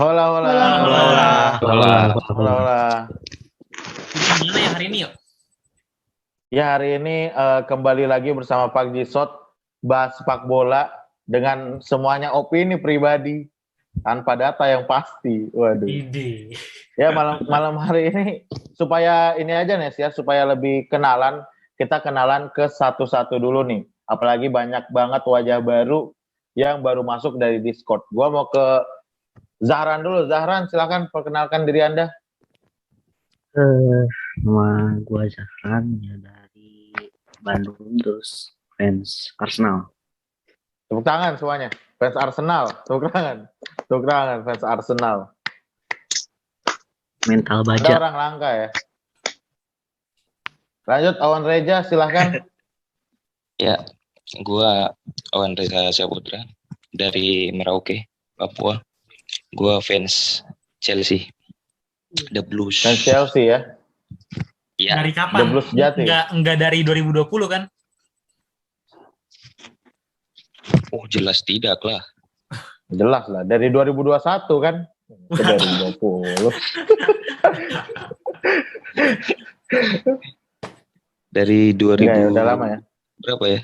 Hola, hola, Hola, hola, hola. hola, Hola. hola, hola. Gimana ya hari ini yuk? Ya, hari ini kembali lagi bersama Pak Jisot, bahas sepak bola dengan semuanya opini pribadi tanpa data yang pasti. Waduh. Ide. Ya, malam hari ini supaya ini aja nih ya, supaya lebih kenalan, kita kenalan ke satu-satu dulu nih. Apalagi banyak banget wajah baru yang baru masuk dari Discord. Gua mau ke Zahran dulu. Zahran, silakan perkenalkan diri Anda. Nama gua Zahran ya dari Bandung, terus fans Arsenal. Tepuk tangan semuanya. Fans Arsenal. Tepuk tangan. Tepuk tangan fans Arsenal. Mental Anda baja. orang langka ya. Lanjut Awan Reja, silahkan. Ya, gua Awan Reza Saputra dari Merauke, Papua. Gua fans Chelsea, The Blues. Fans Chelsea ya. Ya, Dari The kapan? Blues sejati. Enggak dari 2020 kan? oh jelas tidak lah. Jelas lah. Dari 2021 kan. Ke 2020. Dari 2000 Enggak ya, udah lama ya. berapa ya?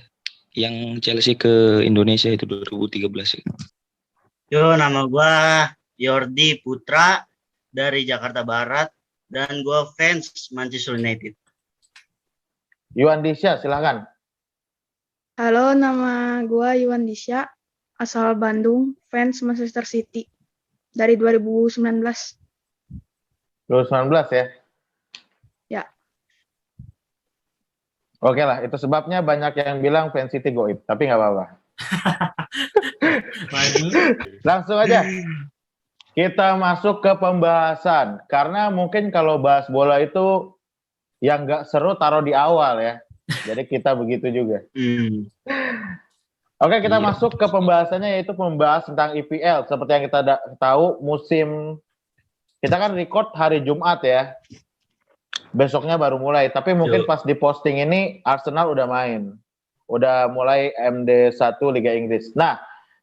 Yang Chelsea ke Indonesia itu 2013 ya. Yo, nama gua Yordi Putra dari Jakarta Barat dan gua fans Manchester United. Yuan Disya, silahkan. Halo, nama gue Yuan Disya, asal Bandung, fans Manchester City dari 2019. 2019 ya. Ya. Oke lah, itu sebabnya banyak yang bilang fans City goib. Tapi nggak apa-apa. Waduh. Langsung aja. Kita masuk ke pembahasan. Karena mungkin kalau bahas bola itu yang nggak seru taruh di awal ya. Jadi kita begitu juga. Oke, kita Iya. masuk ke pembahasannya, yaitu membahas tentang IPL. Seperti yang kita tahu, musim kita kan record hari Jumat ya. Besoknya baru mulai. Tapi mungkin pas di posting ini Arsenal udah main. Udah mulai MD1 Liga Inggris. Nah,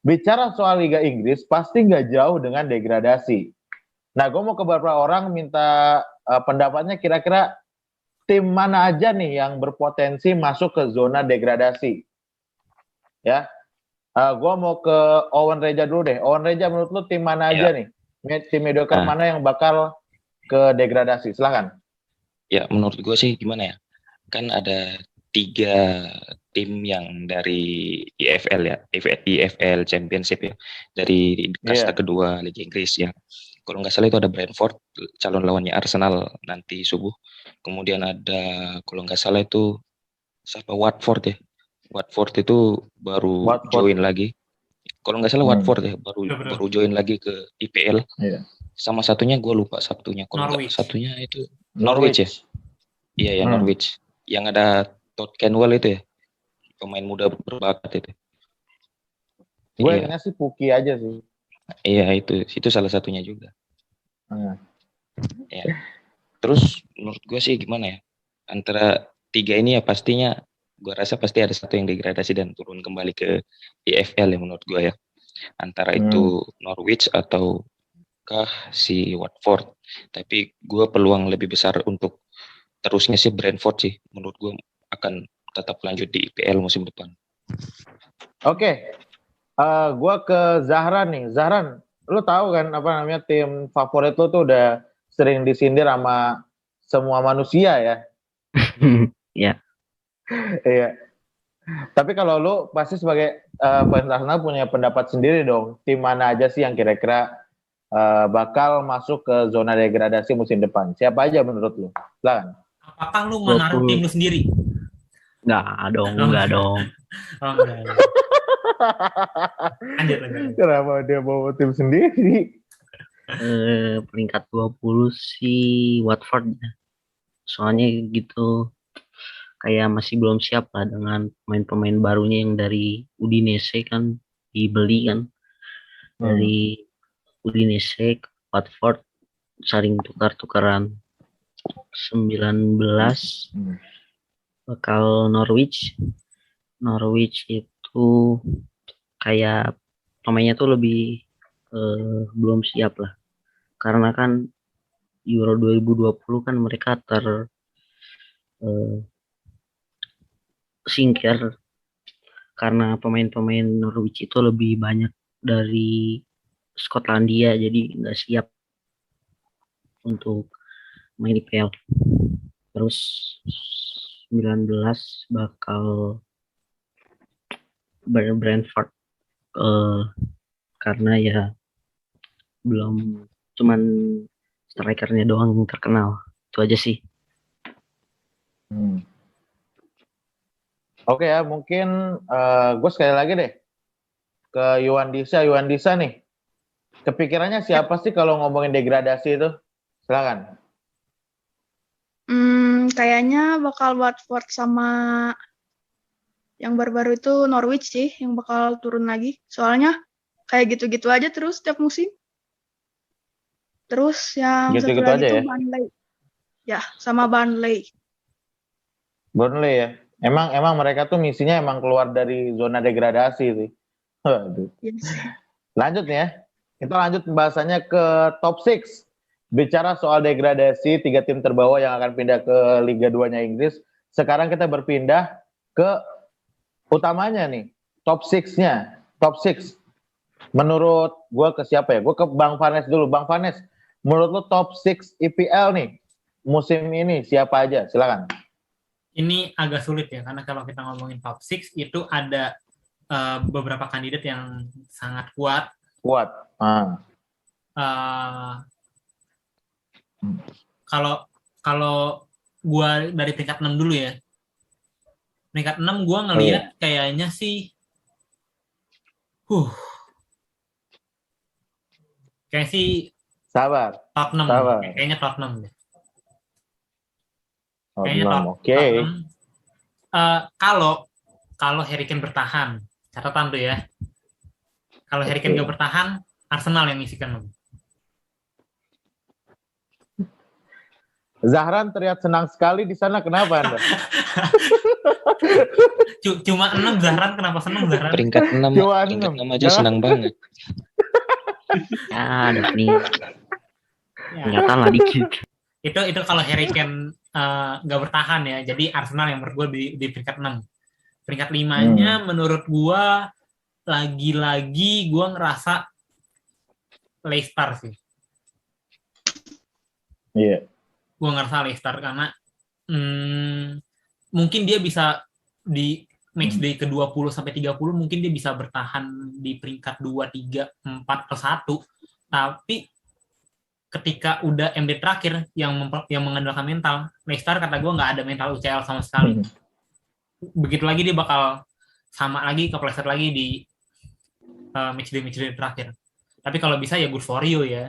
bicara soal Liga Inggris pasti nggak jauh dengan degradasi. Nah, gue mau ke beberapa orang minta pendapatnya, kira-kira tim mana aja nih yang berpotensi masuk ke zona degradasi. Ya, gue mau ke Owen Reja dulu deh. Owen Reja, menurut lu tim mana aja nih? Tim mediocre mana yang bakal ke degradasi? Silahkan. Ya, menurut gue sih gimana ya? Kan ada 3 tim yang dari EFL ya, EFL Championship ya, dari kasta kedua Liga Inggris ya. Kalau nggak salah itu ada Brentford, calon lawannya Arsenal nanti subuh. Kemudian ada kalau nggak salah itu siapa, Watford ya. Watford itu baru join lagi. Kalau nggak salah Watford ya, baru join lagi ke IPL. Iya. Sama satunya gue lupa satunya. Kalau nggak satunya itu Norwich ya. Iya, yang Norwich. Yang ada Todd Cantwell itu ya, pemain muda berbakat itu. Gue ingatnya sih Puki aja sih. Iya, itu salah satunya juga. Ya. Terus menurut gue sih gimana ya? Antara 3 ini ya pastinya gue rasa pasti ada satu yang degradasi dan turun kembali ke EFL ya menurut gue ya. Antara itu Norwich ataukah si Watford. Tapi gue peluang lebih besar untuk terusnya sih Brentford sih. Menurut gue akan tetap lanjut di IPL musim depan. Oke. Gue ke Zahran nih. Zahran, lu tahu kan apa namanya tim favorit lu tuh udah sering disindir sama semua manusia ya. Ya. Iya. Tapi kalau lu pasti sebagai fans Arsenal punya pendapat sendiri dong. Tim mana aja sih yang kira-kira bakal masuk ke zona degradasi musim depan? Siapa aja menurut lu? Silakan. Apakah lu menaruh tim lu sendiri? Enggak dong. Lanjut. Kenapa dia bawa tim sendiri? Peringkat 20 si Watford. Soalnya gitu, kayak masih belum siap lah dengan pemain-pemain barunya yang dari Udinese kan dibeli kan. Dari Udinese ke Watford saling tukar-tukaran 19 bakal Norwich itu kayak pemainnya tuh lebih belum siap lah karena kan Euro 2020 kan mereka singkir karena pemain-pemain Norwich itu lebih banyak dari Skotlandia, jadi nggak siap untuk main IPL. Terus 19 bakal Brentford karena ya belum, cuman strikernya doang yang terkenal, itu aja sih. Oke ya, mungkin gue sekali lagi deh ke Yuan Disa nih. Kepikirannya siapa sih kalau ngomongin degradasi itu? Silakan. Kayaknya bakal Watford sama yang baru-baru itu Norwich sih yang bakal turun lagi. Soalnya kayak gitu-gitu aja terus setiap musim. Terus yang satu Gitu-gitu lagi aja tuh ya? Burnley. Ya, sama Burnley. Burnley ya. Emang mereka tuh misinya emang keluar dari zona degradasi sih. Waduh. Yes. Lanjut nih ya. Kita lanjut pembahasannya ke top 6. Bicara soal degradasi 3 tim terbawah yang akan pindah ke Liga 2-nya Inggris. Sekarang kita berpindah ke utamanya nih, top 6-nya. Top 6. Menurut gue ke siapa ya? Gue ke Bang Vanes dulu. Bang Vanes, menurut lu top 6 IPL nih musim ini siapa aja? Silakan. Ini agak sulit ya, karena kalau kita ngomongin top 6 itu ada beberapa kandidat yang sangat kuat. Kuat. Kalau gua dari peringkat 6 dulu ya. Peringkat 6 gua ngelihat kayaknya sih kayak sih Sabar. Tottenham. Sabar. Kayaknya Tottenham deh. Oke. Kalau Harry Kane bertahan, catatan tuh ya. Kalau Harry Kane nggak bertahan, Arsenal yang ngisi ke-6. Zahran terlihat senang sekali di sana. Kenapa Anda? Cuma 6 Zahran, kenapa senang Zahran? Peringkat 6 aja senang banget. Ya, ada nih. Kelihatan lah dikit. Itu kalau Harry Kane nggak bertahan ya. Jadi Arsenal yang menurut gue di peringkat 6. Peringkat 5-nya menurut gue lagi-lagi gue ngerasa Leicester sih. Iya. Gue ngerasa Leicester karena mungkin dia bisa di match day ke-20 sampai 30 mungkin dia bisa bertahan di peringkat 2, 3, 4 atau 1. Tapi ketika udah MD terakhir yang mengandalkan mental, Leicester kata gue nggak ada mental UCL sama sekali. Begitu lagi dia bakal sama lagi kepleset lagi di match day terakhir. Tapi kalau bisa ya good for you ya.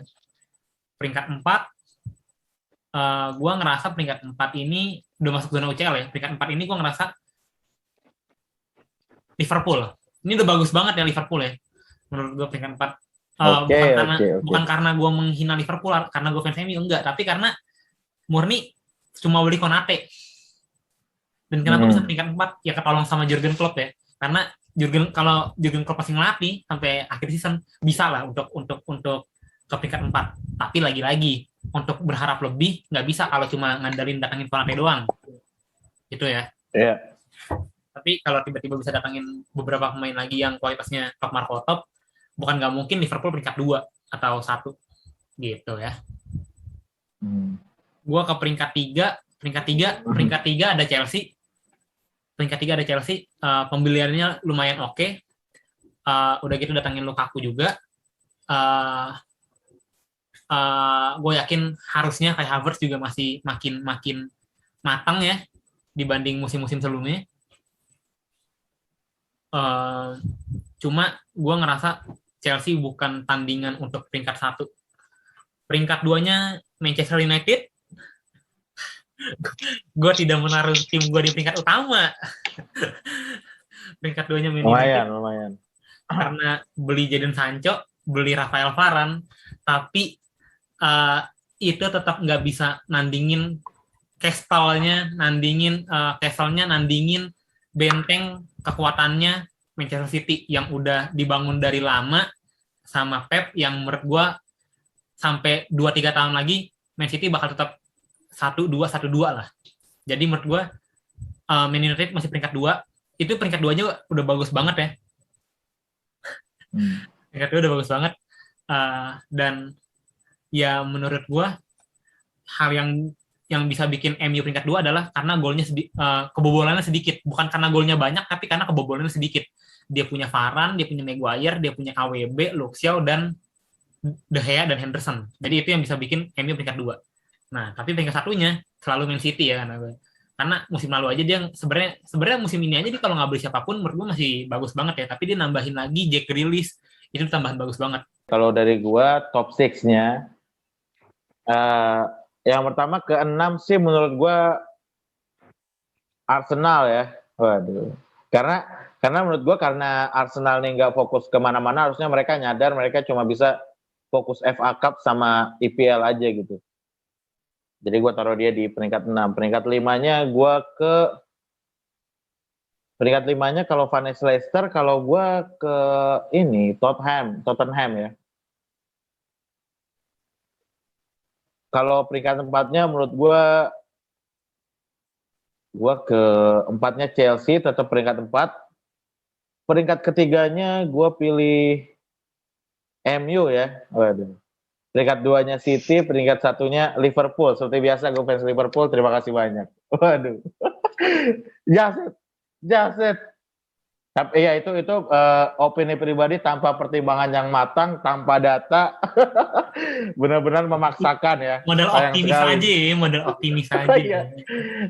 Peringkat 4 gue ngerasa peringkat 4 ini udah masuk zona UCL ya. Peringkat 4 ini gue ngerasa Liverpool. Ini udah bagus banget ya Liverpool ya. Menurut gue peringkat 4. Bukan karena gue menghina Liverpool, karena gue fans MU, enggak. Tapi karena murni cuma beli Konate. Dan kenapa bisa peringkat 4? Ya ketolong sama Jurgen Klopp ya. Karena kalau Jurgen Klopp masih ngelatih sampai akhir season, bisa lah untuk ke peringkat 4. Tapi lagi-lagi untuk berharap lebih nggak bisa kalau cuma ngandalin datangin Konate doang. Gitu ya. Iya. Tapi kalau tiba-tiba bisa datangin beberapa pemain lagi yang kualitasnya top Marco top, bukan nggak mungkin Liverpool peringkat 2 atau 1 gitu ya. Gua ke peringkat 3 ada Chelsea. Peringkat 3 ada Chelsea, pembeliannya lumayan oke. Udah gitu datangin Lukaku juga. Gue yakin harusnya Kai Havertz juga masih makin matang ya dibanding musim-musim sebelumnya. Cuma gue ngerasa Chelsea bukan tandingan untuk peringkat 1. Peringkat 2-nya Manchester United. Gue tidak menaruh tim gue di peringkat utama. Peringkat 2-nya Man United. Lumayan. Karena beli Jadon Sancho, beli Rafael Varane, tapi itu tetap nggak bisa nandingin Castle-nya, nandingin benteng kekuatannya Manchester City yang udah dibangun dari lama sama Pep yang menurut gue sampai 2-3 tahun lagi Man City bakal tetap 1-2 lah. Jadi menurut gue Man United masih peringkat 2. Itu peringkat 2-nya udah bagus banget ya. Peringkat 2 udah bagus banget. Dan ya menurut gue hal yang bisa bikin MU peringkat 2 adalah karena golnya kebobolannya sedikit. Bukan karena golnya banyak, tapi karena kebobolannya sedikit. Dia punya Varane, dia punya Maguire, dia punya AWB, Luxiao, dan De Gea dan Henderson. Jadi itu yang bisa bikin MU peringkat 2. Nah, tapi peringkat 1-nya selalu Man City ya. Karena musim lalu aja dia sebenarnya musim ini aja dia kalau nggak beli siapapun menurut gue masih bagus banget ya. Tapi dia nambahin lagi Jack Grealish, itu tambahan bagus banget. Kalau dari gue top 6-nya yang pertama ke-6 sih menurut gue Arsenal ya. Waduh. Karena menurut gue karena Arsenal nih nggak fokus kemana-mana, harusnya mereka nyadar mereka cuma bisa fokus FA Cup sama EPL aja gitu. Jadi gue taruh dia di peringkat 6. Peringkat 5-nya peringkat 5-nya kalau Vanessa Leicester, kalau gue ke ini Tottenham ya. Kalau peringkat 4-nya menurut gue ke 4-nya Chelsea, tetap peringkat 4. Peringkat ketiganya gue pilih MU ya. Waduh. Peringkat 2-nya City, peringkat 1-nya Liverpool. Seperti biasa gue fans Liverpool, terima kasih banyak. Waduh. Jaset. Tapi ya itu opini pribadi tanpa pertimbangan yang matang, tanpa data. Benar-benar memaksakan ya. Model optimis aja. Iya.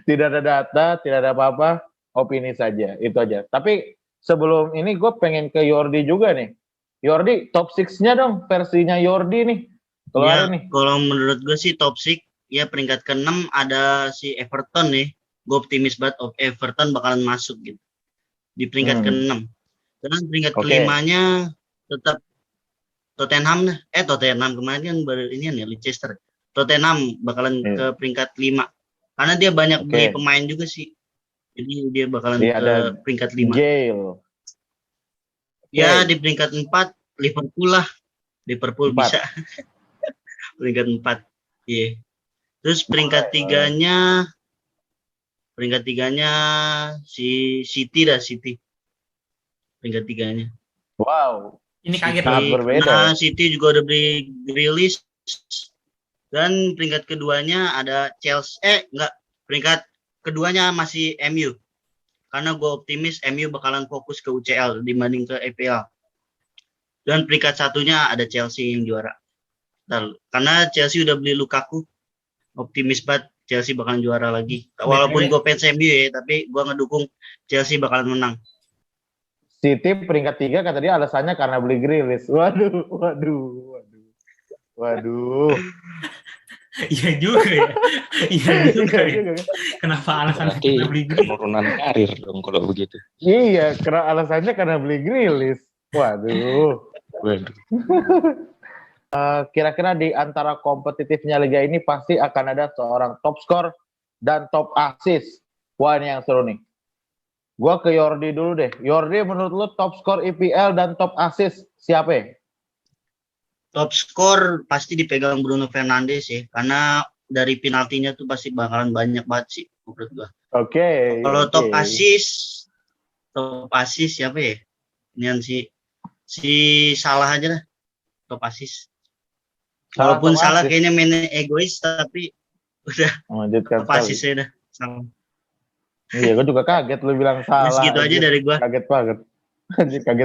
Tidak ada data, tidak ada apa-apa, opini saja. Itu aja. Tapi sebelum ini gue pengen ke Yordi juga nih. Yordi, top 6-nya dong, versinya Yordi nih. Ya, kalau menurut gue sih top 6, ya peringkat ke-6 ada si Everton nih. Gue optimis banget Everton bakalan masuk gitu. Di peringkat ke-6. Karena peringkat ke-5-nya tetap Tottenham kemarin kan baru ini nih Leicester. Tottenham bakalan ke peringkat 5. Karena dia banyak beli pemain juga sih. Jadi dia bakalan ke peringkat 5. Ya di peringkat 4 Liverpool lah. Liverpool 4. Bisa. Peringkat 4. Iya. Terus peringkat 3-nya si City. Peringkat 3-nya. Wow. Ini kaget sangat berbeda. Nah, City juga udah beli Grealish. Dan peringkat keduanya ada Chelsea. Peringkat keduanya masih MU. Karena gue optimis MU bakalan fokus ke UCL dibanding ke EPL. Dan peringkat 1-nya ada Chelsea yang juara. Karena Chelsea udah beli Lukaku, optimis banget Chelsea bakalan juara lagi. Walaupun gue fans MU ya, tapi gue ngedukung Chelsea bakalan menang. City peringkat 3 kata dia alasannya karena beli Grealish. Waduh. Iya juga ya. Kenapa alasannya karena beli Grealish? Penurunan karir dong kalau begitu. Iya, karena alasannya karena beli Grealish. Waduh. Kira-kira di antara kompetitifnya liga ini pasti akan ada seorang top skor dan top assist. Wah, ini yang seru nih. Gua ke Yordi dulu deh. Yordi, menurut lu top skor EPL dan top assist siapa ya? Top skor pasti dipegang Bruno Fernandes ya, karena dari penaltinya tuh pasti bakalan banyak banget sih menurut gua. Oke. Kalau top assist siapa ya? Ini si Salah aja lah. Top assist. Walaupun Salah kayaknya main egois, tapi udah top assist ya udah. Salah. Iya, gue juga kaget lu bilang Salah. Segitu aja dari gue. Kaget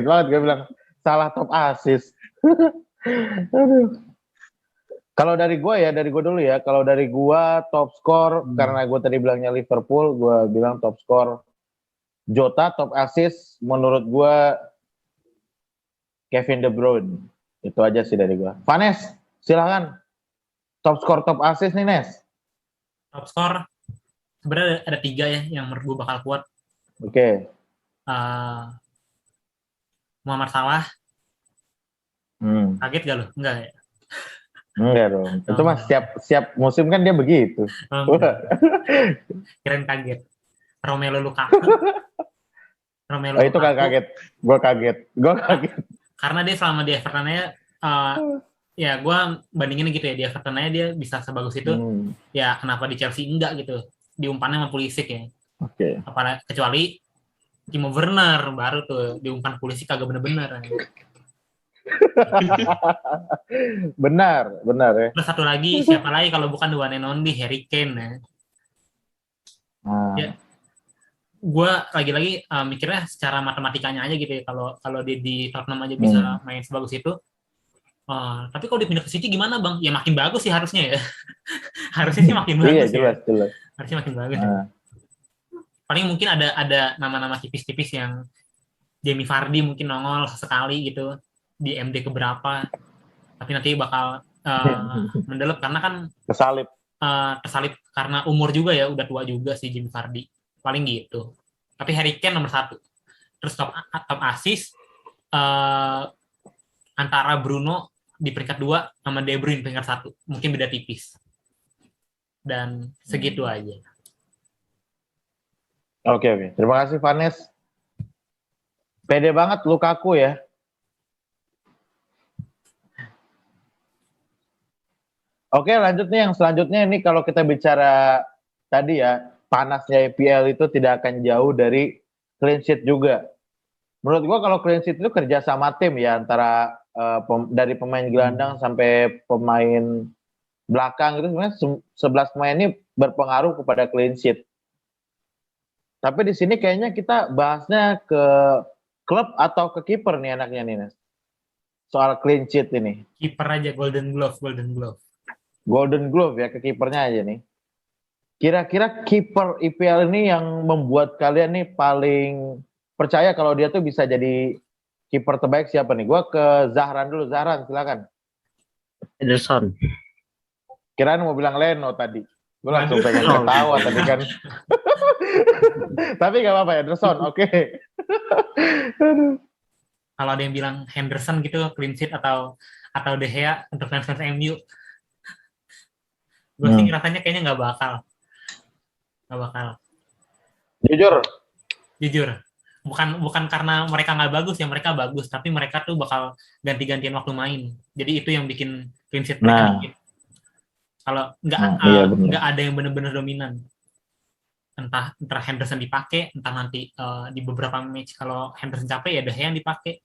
banget gue bilang Salah top assist. Kalau dari gue dulu ya. Kalau dari gue top skor, karena gue tadi bilangnya Liverpool, gue bilang top skor Jota, top assist menurut gue Kevin De Bruyne. Itu aja sih dari gue. Vanes, silakan. Top skor, top assist nih, Nes. Top skor sebenarnya ada 3 ya yang menurut gue bakal kuat. Oke. Muhammad Salah. Kaget gak lo? Enggak ya? Enggak dong. Itu mah siap musim kan dia begitu. Keren kaget. Romelu Lukaku. Itu gak kaget. Gue kaget. Karena dia selama di Everton-nya ya gue bandingin gitu ya, di Everton aja dia bisa sebagus itu, ya kenapa di Chelsea enggak gitu, diumpannya sama Pulisic ya. Oke. Apalagi kecuali Timo Werner baru tuh diumpan Pulisic kagak bener-bener. benar ya. Terus satu lagi siapa lagi kalau bukan the one and only Harry Kane ya. Ya, gue lagi-lagi mikirnya secara matematikanya aja gitu ya, kalau dia di Tottenham aja bisa main sebagus itu. Tapi kalau dia pindah ke City gimana bang? Ya makin bagus sih harusnya ya. Harusnya sih makin bagus. Iya jelas. Harusnya makin bagus. Paling mungkin ada nama-nama tipis-tipis yang Jamie Vardy mungkin nongol sekali gitu di MD keberapa. Tapi nanti bakal mendelep karena kan kesalip karena umur juga ya, udah tua juga sih Jamie Vardy. Paling gitu. Tapi Harry Kane nomor 1. Terus top assist antara Bruno di peringkat 2 sama De Bruyne peringkat 1. Mungkin beda tipis. Dan segitu aja. Oke. Terima kasih Vanes. Pede banget Lukaku ya. Oke, lanjut nih yang selanjutnya ini kalau kita bicara tadi ya, panasnya EPL itu tidak akan jauh dari clean sheet juga. Menurut gua kalau clean sheet itu kerja sama tim ya, antara dari pemain gelandang sampai pemain belakang itu sebenarnya 11 pemain ini berpengaruh kepada clean sheet. Tapi di sini kayaknya kita bahasnya ke klub atau ke kiper nih anaknya nih, Nes. Soal clean sheet ini. Kiper aja Golden Glove. Golden Glove ya, ke kipernya aja nih. Kira-kira kiper IPL ini yang membuat kalian nih paling percaya kalau dia tuh bisa jadi kiper terbaik siapa nih? Gua ke Zahran dulu. Zahran, silakan. Ederson. Kirain mau bilang Leno tadi. Gue langsung pengen ketawa tadi kan. Tapi gak apa-apa ya, Ederson. Oke. Kalau ada yang bilang Henderson gitu clean sheet atau De Gea untuk fans MU, gue sih rasanya kayaknya nggak bakal. Jujur. Bukan karena mereka nggak bagus ya, mereka bagus, tapi mereka tuh bakal ganti-gantian waktu main. Jadi itu yang bikin clean sheet mereka dikit. Kalau nggak ada yang benar-benar dominan. Entah Henderson dipakai, entah nanti di beberapa match kalau Henderson capek ya De Gea yang dipakai.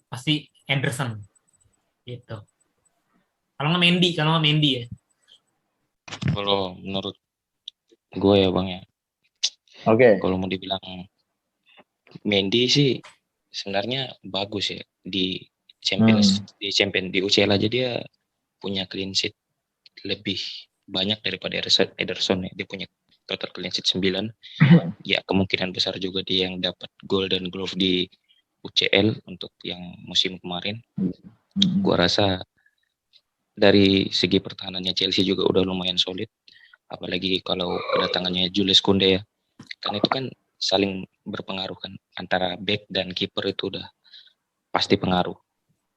Pasti Henderson. Gitu. Kalau nggak Mendy ya. Kalau menurut gue ya bang ya. Oke. Kalau mau dibilang Mendy sih sebenarnya bagus ya di Champions di UCL aja dia punya clean sheet lebih banyak daripada Ederson ya. Dia punya total clean sheet 9. Ya kemungkinan besar juga dia yang dapat Golden Glove di UCL untuk yang musim kemarin. Gua rasa dari segi pertahanannya Chelsea juga udah lumayan solid. Apalagi kalau kedatangannya Jules Kounde ya. Kan itu kan saling berpengaruh kan. Antara back dan kiper itu udah pasti pengaruh.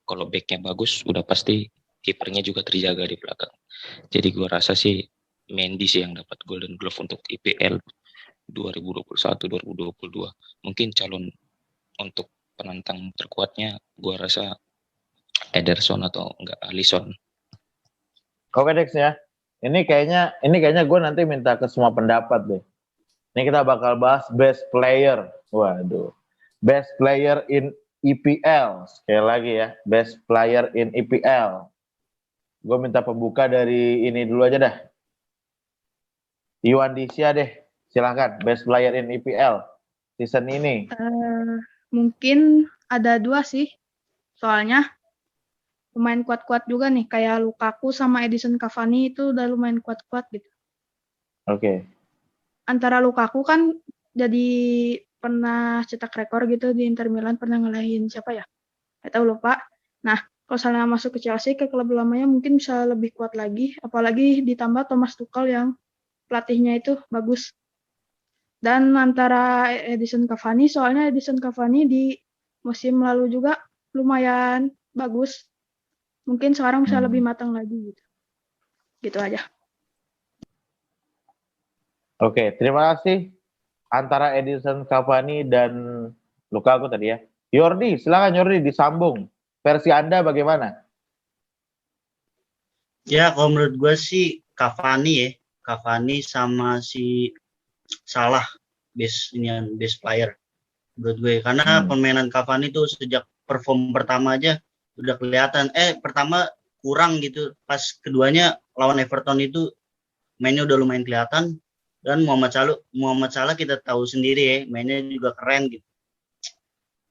Kalau backnya bagus udah pasti kipernya juga terjaga di belakang. Jadi gue rasa sih Mendy sih yang dapat Golden Glove untuk IPL 2021-2022. Mungkin calon untuk penantang terkuatnya gue rasa Ederson atau enggak Alisson. Oke Dex ya. Ini kayaknya gue nanti minta ke semua pendapat deh. Ini kita bakal bahas best player. Waduh. Best player in EPL. Sekali lagi ya, best player in EPL. Gue minta pembuka dari ini dulu aja dah. Iwan Disya deh. Silakan, best player in EPL season ini. Mungkin ada 2 sih. Soalnya lumayan kuat-kuat juga nih, kayak Lukaku sama Edison Cavani itu udah lumayan kuat-kuat gitu. Oke. Antara Lukaku kan jadi pernah cetak rekor gitu di Inter Milan, pernah ngalahin siapa ya? Gak tahu lupa. Nah, kalau misalnya masuk ke Chelsea, ke klub lamanya mungkin bisa lebih kuat lagi, apalagi ditambah Thomas Tuchel yang pelatihnya itu bagus. Dan antara Edison Cavani, soalnya Edison Cavani di musim lalu juga lumayan bagus. Mungkin sekarang bisa lebih matang lagi gitu. Gitu aja. Oke, terima kasih. Antara Edison Cavani dan Lukaku tadi ya. Yordi, silakan Yordi disambung. Versi Anda bagaimana? Ya, kalau menurut gue sih Cavani ya. Cavani sama si Salah best player menurut gue. Karena permainan Cavani tuh sejak perform pertama aja udah kelihatan. Pertama kurang gitu. Pas keduanya lawan Everton itu mainnya udah lumayan kelihatan. Dan Muhammad Salah kita tahu sendiri ya, mainnya juga keren gitu.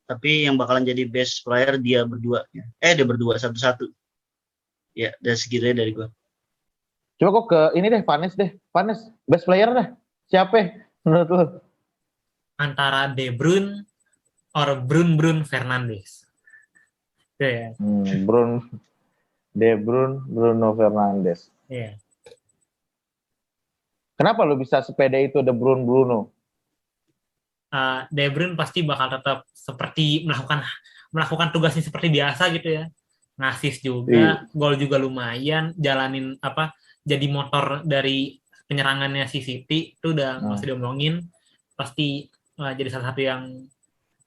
Tapi yang bakalan jadi best player dia berdua. Dia berdua satu-satu. Ya, dari segitu dari gue. Coba kok ke ini deh, Vanes deh. Vanes, best player dah. Siapa menurut lu? Antara De Bruyne or Bruno Fernandes. Iya. De Bruyne, Bruno Fernandes. Iya. Kenapa lu bisa sepede itu De Bruyne Bruno? De Bruyne pasti bakal tetap seperti melakukan tugasnya seperti biasa gitu ya. Ngasih juga, gol juga lumayan, jalanin jadi motor dari penyerangannya si City itu udah nggak usah diomongin, pasti jadi salah satu yang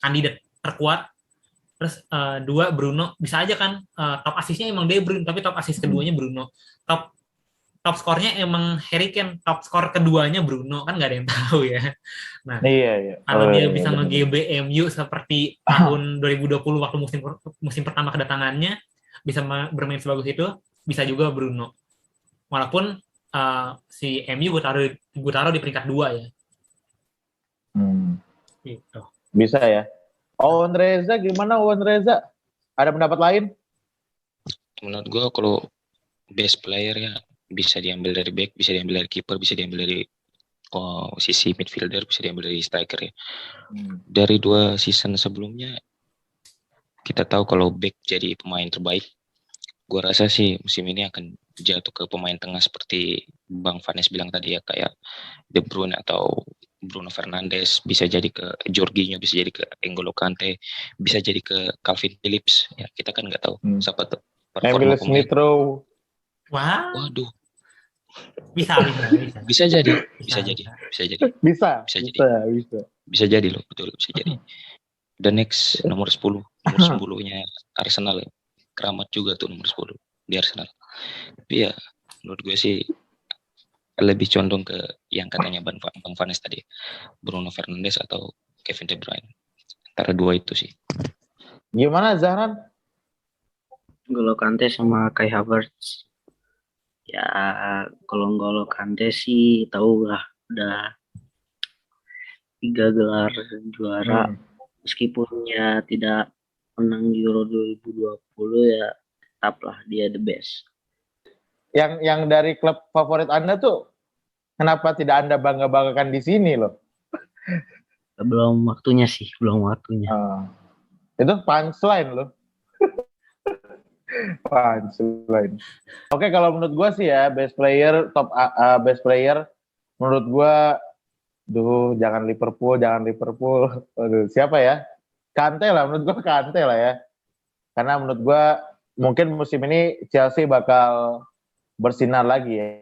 kandidat terkuat. Terus dua Bruno bisa aja kan, top asisnya emang De Bruyne tapi top asis keduanya Bruno. Top skornya emang Harry Kane, top skor keduanya Bruno, kan nggak ada yang tahu ya. Nah, kalau dia bisa nge-GB MU seperti tahun 2020 waktu musim pertama kedatangannya, bisa bermain sebagus itu, bisa juga Bruno. Walaupun si MU gue taruh di peringkat 2 ya. Gitu. Bisa ya. Owen Reza gimana Owen Reza? Ada pendapat lain? Menurut gue kalau best player ya bisa diambil dari back, bisa diambil dari kiper, bisa diambil dari sisi midfielder, bisa diambil dari striker ya. Dari 2 season sebelumnya kita tahu kalau back jadi pemain terbaik. Gue rasa sih musim ini akan jatuh ke pemain tengah seperti Bang Vanes bilang tadi ya, kayak De Bruyne atau Bruno Fernandes, bisa jadi ke Jorginho, bisa jadi ke N'Golo Kante, bisa jadi ke Calvin Phillips. Ya kita kan nggak tahu siapa tuh performa pemain. Waduh. Bisa jadi. Bisa jadi loh, betul, bisa jadi. The next nomor 10-nya Arsenal ya. Keramat juga tuh nomor 10 di Arsenal. Tapi ya menurut gue sih lebih condong ke yang katanya Bang Vanes tadi, Bruno Fernandes atau Kevin De Bruyne. Antara 2 itu sih. Gimana Zahran? N'Golo Kante sama Kai Havertz. Ya kalau N'Golo Kante sih tahu lah udah 3 gelar juara, meskipun ya tidak menang Euro 2020 ya tetaplah dia the best. Yang dari klub favorit Anda tuh kenapa tidak Anda bangga-banggakan di sini loh? Belum waktunya. Itu punchline loh. Punchline. Oke, kalau menurut gue sih ya best player menurut gue, jangan Liverpool. Aduh, siapa ya? Kante lah, menurut gue Kante lah ya. Karena menurut gue mungkin musim ini Chelsea bakal bersinar lagi ya.